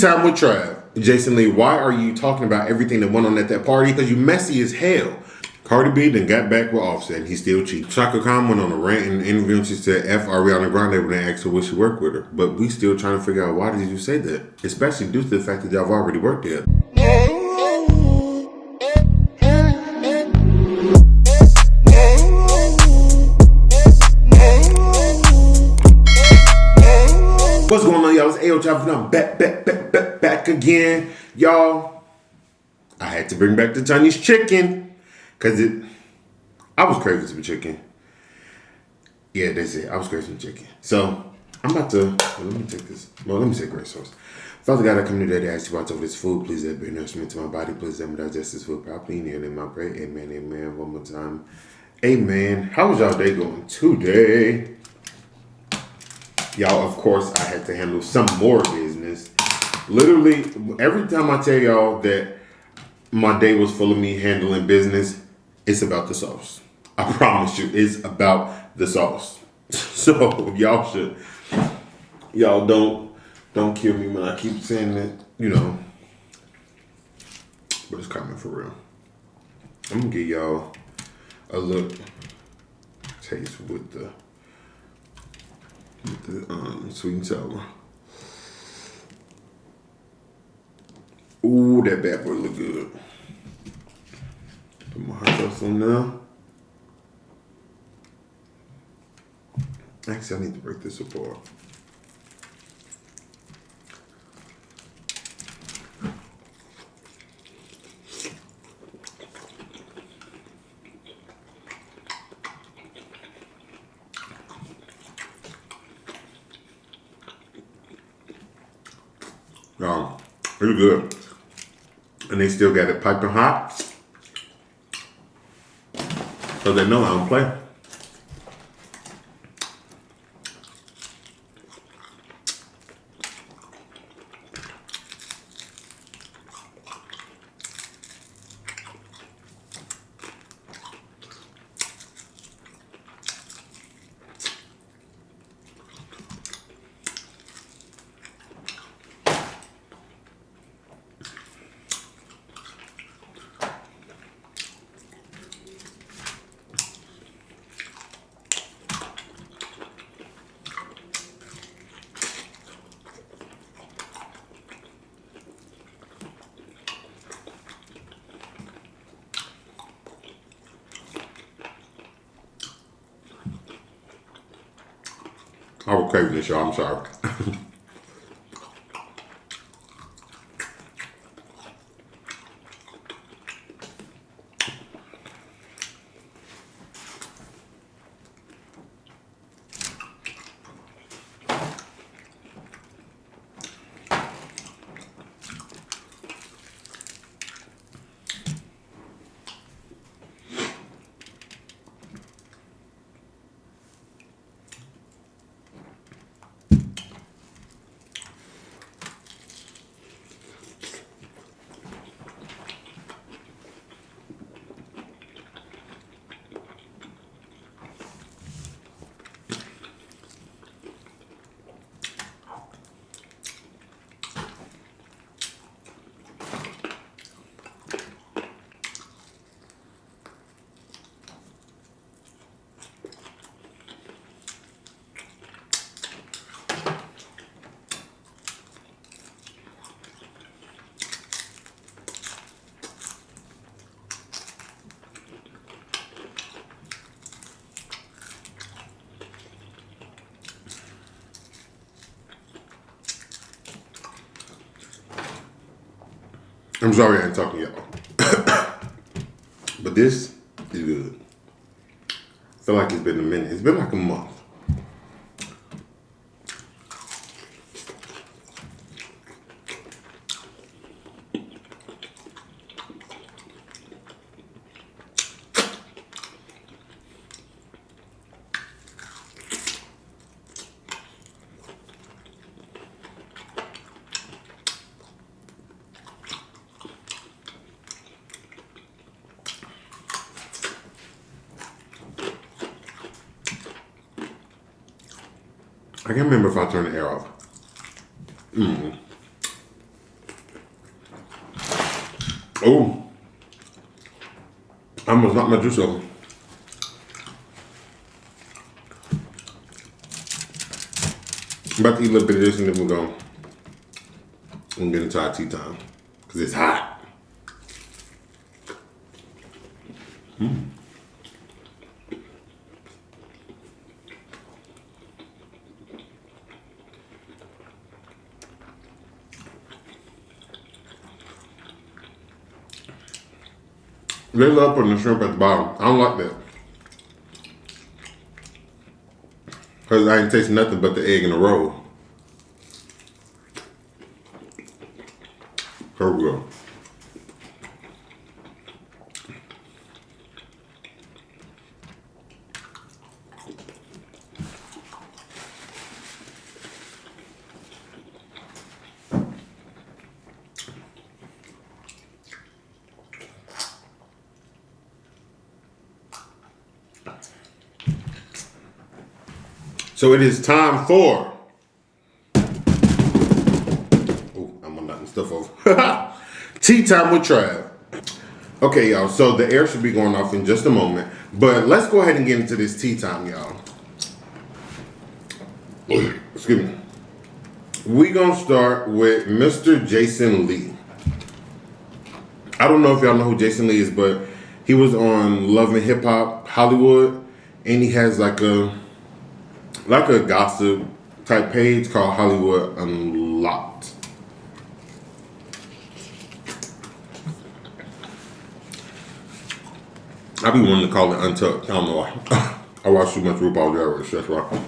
Time with Trav. Jason Lee, why are you talking about everything that went on at that party? Because you messy as hell. Cardi B then got back with Offset and he still cheap. Chaka Khan went on a rant in an interview and she said F Ariana Grande when they asked her would she work with her. But we still trying to figure out why did you say that? Especially due to the fact that y'all have already worked there. What's going on, y'all? It's Ayootravv and I'm back again. Y'all, I had to bring back the Chinese chicken because I was craving some chicken. Yeah, that's it. I was craving some chicken. So, I'm about to, let me take this. Well, let me say grace first. Father God, I come today to ask you about over this food. Please let it be nourishment to my body. Please let me digest this food properly. In your name I pray. Amen, amen. One more time. Amen. How was y'all day going today? Y'all, of course, I had to handle some more business. Literally, every time I tell y'all that my day was full of me handling business, it's about the sauce. I promise you, it's about the sauce. So y'all don't kill me when I keep saying that, but it's coming for real. I'm gonna give y'all a little taste with the sweet and sour. Ooh, that bad boy look good. Put my hot sauce on now. Actually, I need to break this apart. Y'all, it's good. And they still got it piping hot. So they know I don't play. I was craving this, y'all. I'm sorry. I'm sorry I ain't talking to y'all. But this is good. I feel like it's been a minute. It's been like a month. I can't remember if I turned the air off. Oh, I almost knocked my juice over. I'm about to eat a little bit of this and then we're going to get into our tea time. Because it's hot. They love putting the shrimp at the bottom. I don't like that. Because I ain't tasting nothing but the egg in the roll. Here we go. So it is time for. Oh, I'm gonna knock my stuff over. Tea time with Trav. Okay, y'all. So the air should be going off in just a moment, but let's go ahead and get into this tea time, y'all. Excuse me. We gonna start with Mr. Jason Lee. I don't know if y'all know who Jason Lee is, but he was on Love and Hip Hop Hollywood, and he has like a gossip type page called Hollywood Unlocked. I be wanting to call it Untucked. I don't know why. I watch too much RuPaul's Drag Race. That's why.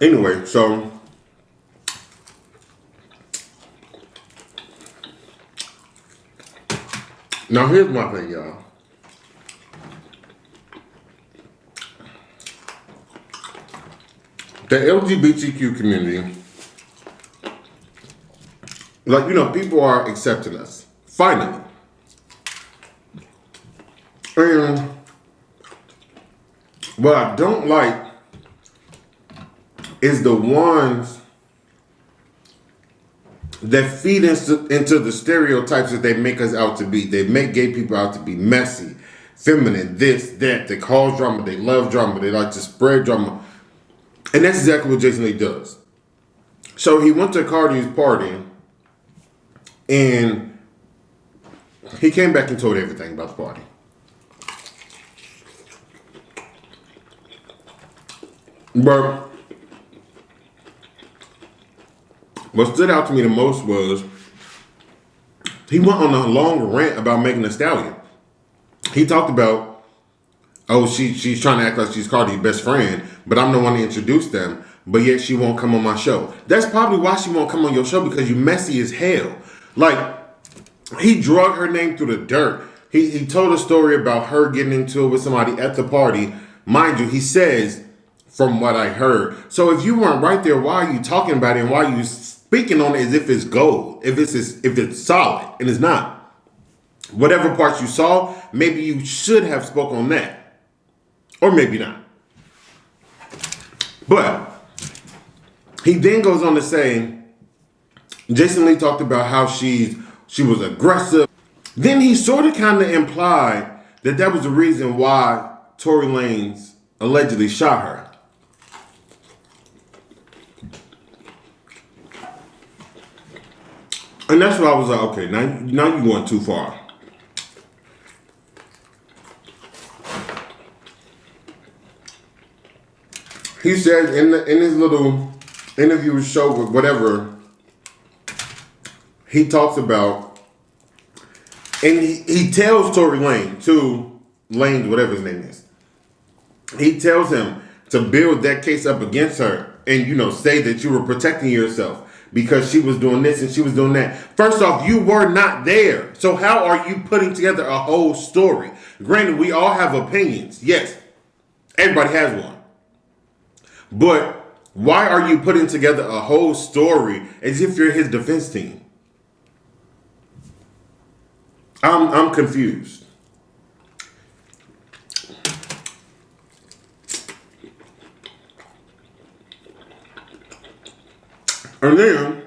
Anyway, so now here's my thing, y'all. The LGBTQ community, like, you know, people are accepting us. Finally. And what I don't like is the ones that feed into the stereotypes that they make us out to be. They make gay people out to be messy, feminine, this, that. They cause drama. They love drama. They like to spread drama. And that's exactly what Jason Lee does. So he went to Cardi's party and he came back and told everything about the party. But what stood out to me the most was he went on a long rant about Megan Thee Stallion. He talked about, oh, she's trying to act like she's Cardi's best friend, but I'm the one to introduce them, but yet she won't come on my show. That's probably why she won't come on your show, because you messy as hell. Like, he drug her name through the dirt. He told a story about her getting into it with somebody at the party. Mind you, he says, from what I heard. So if you weren't right there, why are you talking about it and why are you speaking on it as if it's gold, if it's solid, and it's not? Whatever parts you saw, maybe you should have spoke on that. Or maybe not. But he then goes on to say, Jason Lee talked about how she was aggressive. Then he sort of kind of implied that was the reason why Tory Lanez allegedly shot her. And that's why I was like, okay, now you went too far. He said in his little interview show with whatever, he talks about, and he tells Tory Lanez, whatever his name is, he tells him to build that case up against her and, you know, say that you were protecting yourself because she was doing this and she was doing that. First off, you were not there. So how are you putting together a whole story? Granted, we all have opinions. Yes, everybody has one. But why are you putting together a whole story as if you're his defense team? I'm confused. And then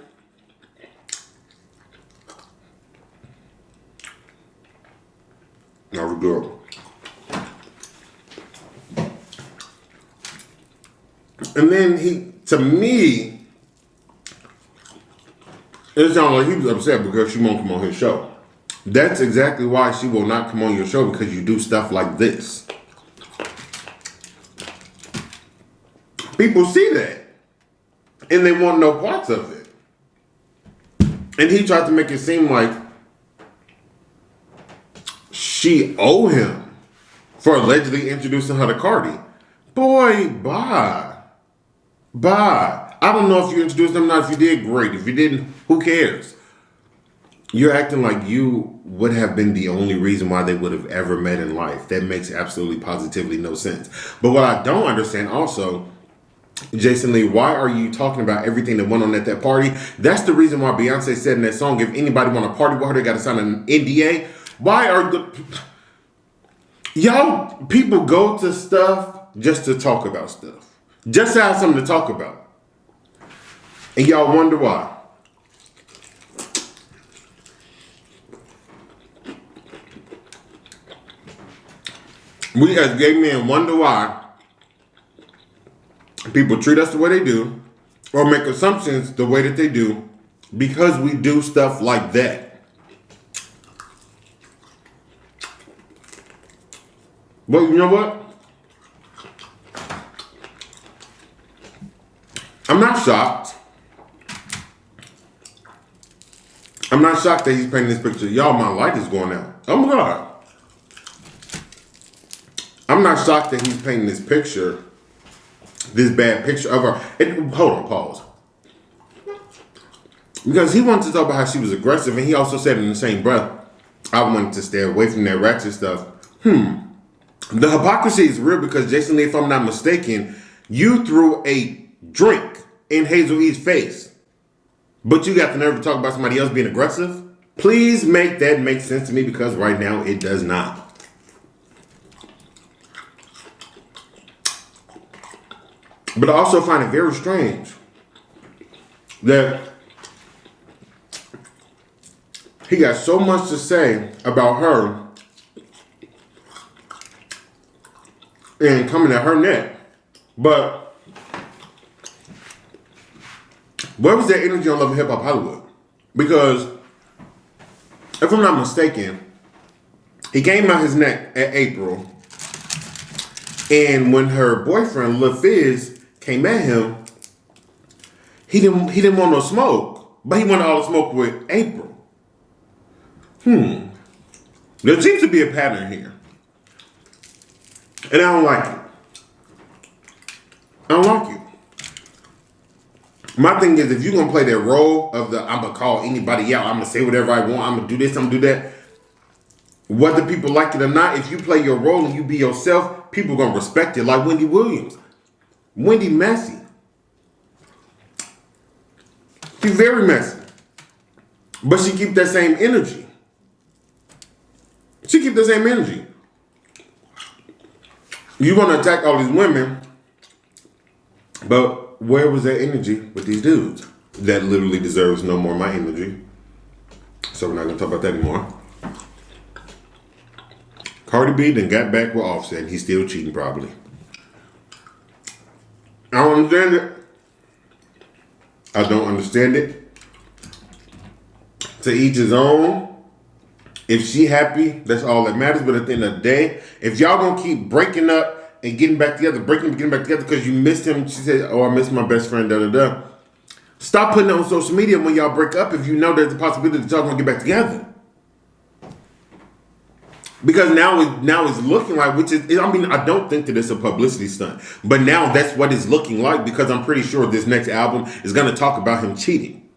was good. And then to me, it sounded like he was upset because she won't come on his show. That's exactly why she will not come on your show, because you do stuff like this. People see that, and they want no parts of it. And he tried to make it seem like she owe him for allegedly introducing her to Cardi. Boy, bye. Bye. I don't know if you introduced them or not. If you did, great. If you didn't, who cares? You're acting like you would have been the only reason why they would have ever met in life. That makes absolutely positively no sense. But what I don't understand also, Jason Lee, why are you talking about everything that went on at that party? That's the reason why Beyonce said in that song, if anybody want to party with her, they got to sign an NDA. Why are y'all people go to stuff just to talk about stuff? Just to have something to talk about. And y'all wonder why. We as gay men wonder why people treat us the way they do or make assumptions the way that they do because we do stuff like that. But you know what? I'm not shocked. I'm not shocked that he's painting this picture. Y'all, my light is going out. Oh my God. I'm not shocked that he's painting this picture, this bad picture of her. Hold on, pause. Because he wanted to talk about how she was aggressive, and he also said in the same breath, I wanted to stay away from that ratchet stuff. The hypocrisy is real because, Jason Lee, if I'm not mistaken, you threw a drink in Hazel E's face, but you got the nerve to talk about somebody else being aggressive? Please make that make sense to me, because right now it does not. But I also find it very strange that he got so much to say about her and coming at her neck. But where was that energy on Love and Hip Hop Hollywood? Because if I'm not mistaken, he came out his neck at April, and when her boyfriend Lil Fizz came at him, he didn't want no smoke, but he wanted all the smoke with April. There seems to be a pattern here, and I don't like it. I don't like it. My thing is, if you're going to play that role of I'm going to call anybody out, I'm going to say whatever I want, I'm going to do this, I'm going to do that, whether people like it or not, if you play your role and you be yourself, people are going to respect it. Like Wendy Williams. Wendy messy. She's very messy. But she keep that same energy. She keep the same energy. You want to attack all these women, but where was that energy with these dudes? That literally deserves no more of my energy. So we're not going to talk about that anymore. Cardi B then got back with Offset, and he's still cheating probably. I don't understand it. I don't understand it. To each his own. If she happy, that's all that matters. But at the end of the day, if y'all gonna keep breaking up and getting back together, getting back together because you missed him, she said, oh, I missed my best friend, da-da-da. Stop putting it on social media when y'all break up if you know there's a possibility that y'all gonna get back together. Because now it's looking like, I don't think that it's a publicity stunt, but now that's what it's looking like, because I'm pretty sure this next album is going to talk about him cheating.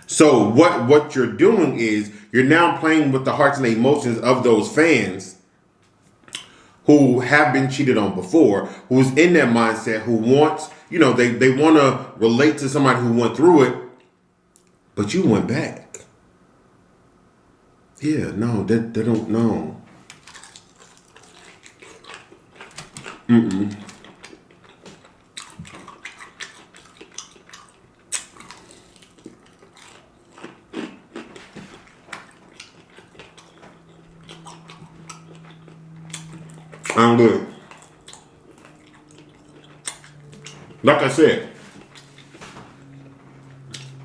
So what you're doing is you're now playing with the hearts and the emotions of those fans who have been cheated on before, who's in that mindset, who wants, they want to relate to somebody who went through it, but you went back. Yeah, no, they don't know. I'm good. Like I said,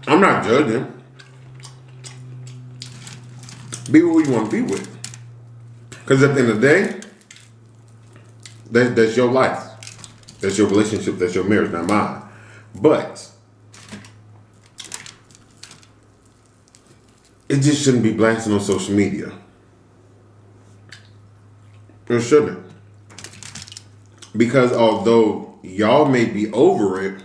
I'm not judging. Be who you want to be with. Because at the end of the day, that's your life. That's your relationship. That's your marriage, not mine. But it just shouldn't be blasting on social media. It shouldn't. Because although y'all may be over it,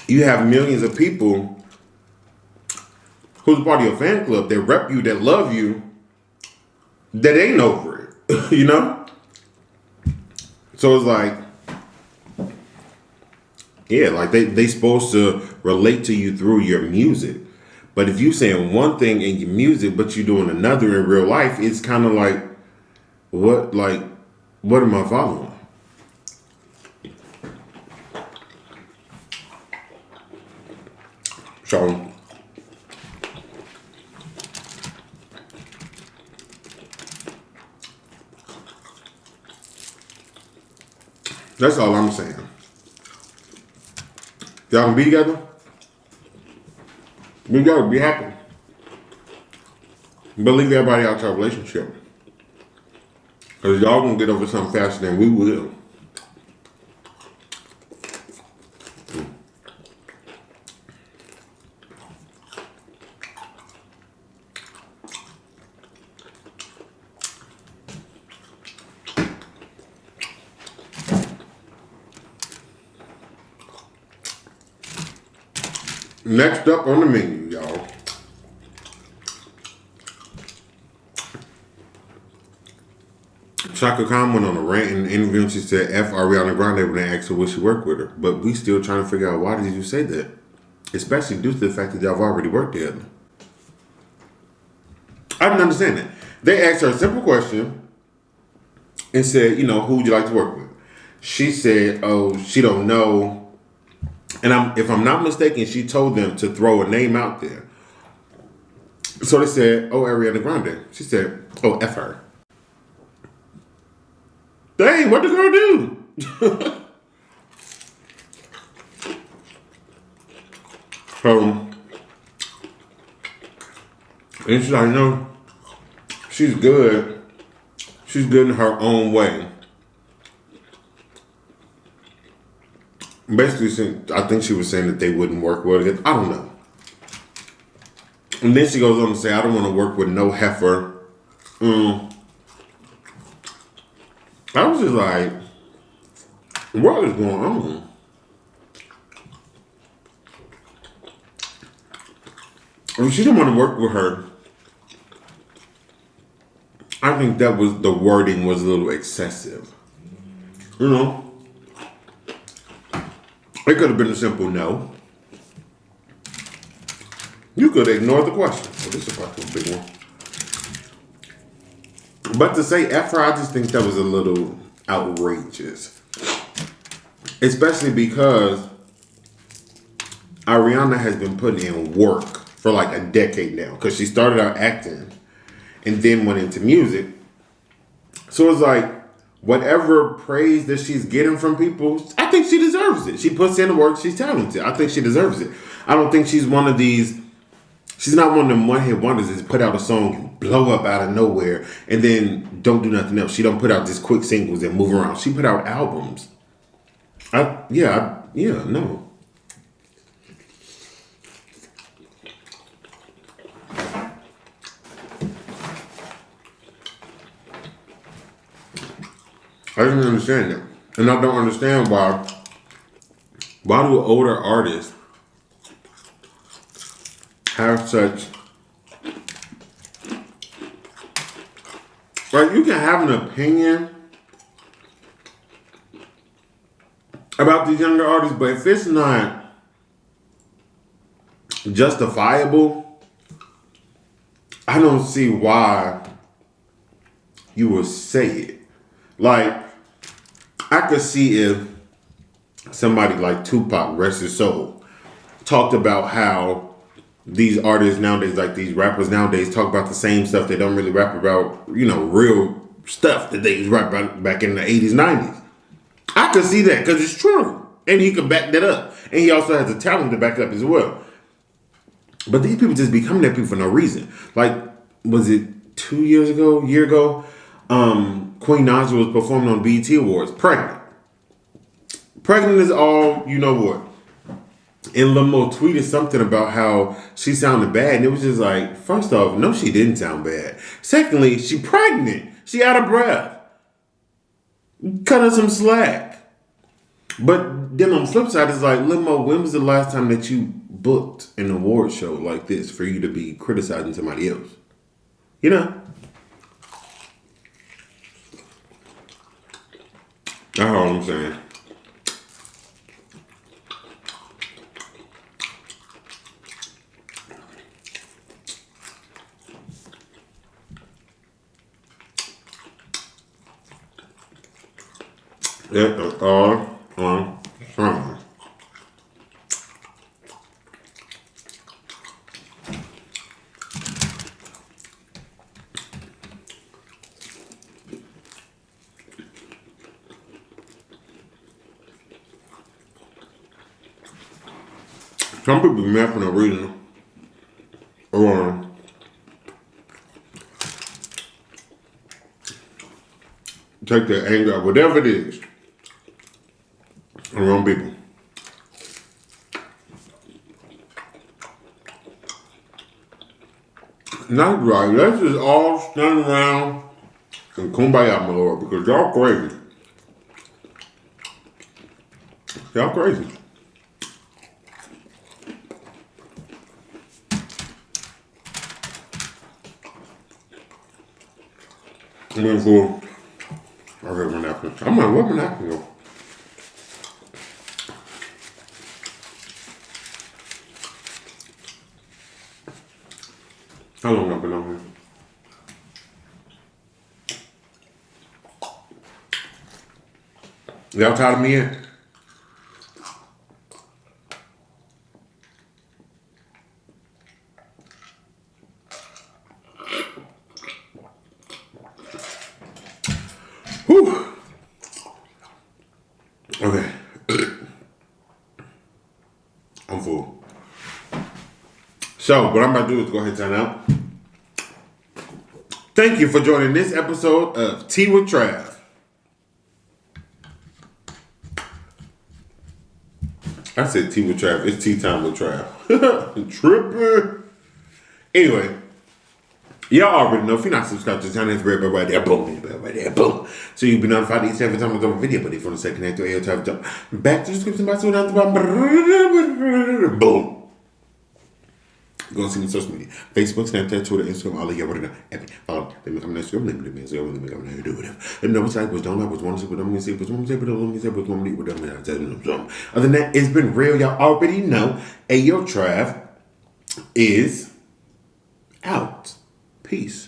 you have millions of people who's part of your fan club that rep you, that love you, that ain't over it. You know? So it's like, yeah, like they supposed to relate to you through your music. But if you saying one thing in your music, but you doing another in real life, it's kind of like, what am I following? So that's all I'm saying. Y'all can be together. Be together, be happy. But leave everybody out your relationship. Because y'all gonna get over something faster than we will. Next up on the menu, y'all. Chaka Khan went on a rant in an interview and she said F Ariana Grande when they asked her would she work with her. But we still trying to figure out why did you say that? Especially due to the fact that y'all have already worked together. I didn't understand that. They asked her a simple question and said, you know, who would you like to work with? She said, oh, she don't know. And if I'm not mistaken, she told them to throw a name out there. So they said, oh, Ariana Grande. She said, oh, F her. Dang, what the girl do? And she's like, no, she's good. She's good in her own way. Basically, I think she was saying that they wouldn't work well together. I don't know. And then she goes on to say, I don't want to work with no heifer. I was just like, what is going on? If she didn't want to work with her, I think that was, the wording was a little excessive. You know? It could have been a simple no. You could ignore the question. Oh, this is probably a big one. But to say F her, I just think that was a little outrageous. Especially because Ariana has been putting in work for like a decade now. Because she started out acting and then went into music. So it's like, whatever praise that she's getting from people, I think she deserves it. She puts in the work. She's talented. I think she deserves it. I don't think she's one of these. She's not one of them one-hit wonders that's put out a song and blow up out of nowhere and then don't do nothing else. She don't put out just quick singles and move around. She put out albums. No. I didn't understand that. And I don't understand why do older artists have such, like, you can have an opinion about these younger artists, but if it's not justifiable, I don't see why you would say it. Like, I could see if somebody like Tupac, rest his soul, talked about how these artists nowadays, like these rappers nowadays, talk about the same stuff. They don't really rap about, real stuff that they was rap about back in the 80s, 90s. I could see that because it's true. And he could back that up. And he also has the talent to back it up as well. But these people just become that people for no reason. Like, was it 2 years ago, a year ago? Queen Naja was performing on BET Awards, pregnant. Pregnant is all, you know what. And Lil Mo tweeted something about how she sounded bad. And it was just like, first off, no, she didn't sound bad. Secondly, she pregnant. She out of breath. Cut her some slack. But then on the flip side, it's like, Lil Mo, when was the last time that you booked an award show like this for you to be criticizing somebody else? You know? That's all I'm saying. Yeah, that's all I'm saying. Some people be mad for no reason. Or take their anger out, whatever it is, on wrong people. Not right. Let's just all stand around and kumbaya, my lord, because y'all crazy. Y'all crazy. I'm going for. I heard my napkin. I'm like, where my napkin go? How long have I been on here? Y'all tired of me yet? Whew. Okay. I'm full. So, what I'm about to do is go ahead and sign out. Thank you for joining this episode of Tea with Trav. I said tea with Trav. It's tea time with Trav. Tripping. Anyway, y'all already know if you're not subscribed to the channel, it's right there. Boom. Right there. Boom. So you'll be notified each every time I drop a video. But if you want to stay connected to Ayootravv, jump back to the description box. Boom. Go and see me on social media. Facebook, Snapchat, Twitter, Instagram, all of y'all already know. Happy, follow, let me come next to you. Let me do so let me come here, do whatever. Let me know what's like, what's don't like, what's want to say, what I'm going to say, what's want to say, what I'm going to say, what's want to eat, what I'm going to say. Other than that, it's been real. Y'all already know Ayootravv is out. Peace.